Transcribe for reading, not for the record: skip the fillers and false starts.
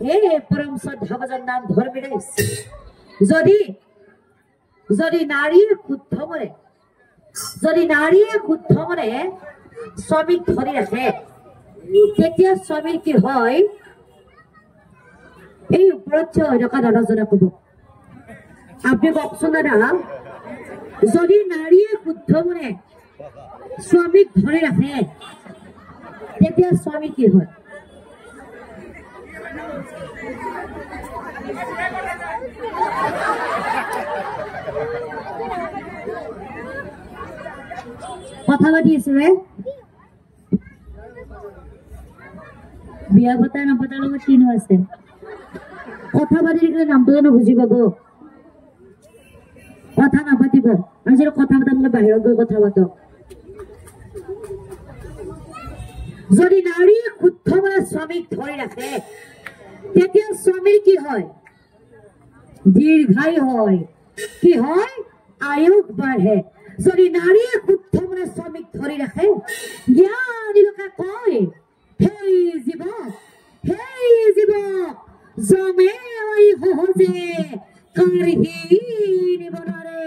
হে পৰম শ্ৰদ্ধাভাজন নাম ধৰ্মী ৰাইজ, যদি নাৰীয়ে শুদ্ধ মনে স্বামীক ধৰি ৰাখে, তেতিয়া স্বামীৰ কি হয়? এই ওপৰত হৈ থকা দাদাজনে কব। আপনি কওকচোন দাদা, যদি নাৰীয়ে শুদ্ধ মনে স্বামীক ধৰি ৰাখে, তেতিয়া স্বামীৰ কি হয়? কথা পাতি আছো ৰে, বিয়া পতা নপতাৰ লগত কিনো আছে? কথা পাতি থাকিলে নামটো জানো বুজি পাব? কথা নাপাতিব, আৰু যদি কথা পাতা মানে বাহিৰত গৈ কথা পাতক। যদি নাৰী শুদ্ধ মনে স্বামীক ধৰি ৰাখে, তেতিয়া স্বামীৰ কি হয়? দীৰ্ঘায়ু হয়। কি হয়? আয়ুস বাঢ়ে। যদি নাৰীয়ে শুদ্ধ মনে স্বামীক ধৰি ৰাখে, জ্ঞানী লোকে কয়, হেই যুৱক, জমে সহজে কাঢ়ি নিব নোৱাৰে।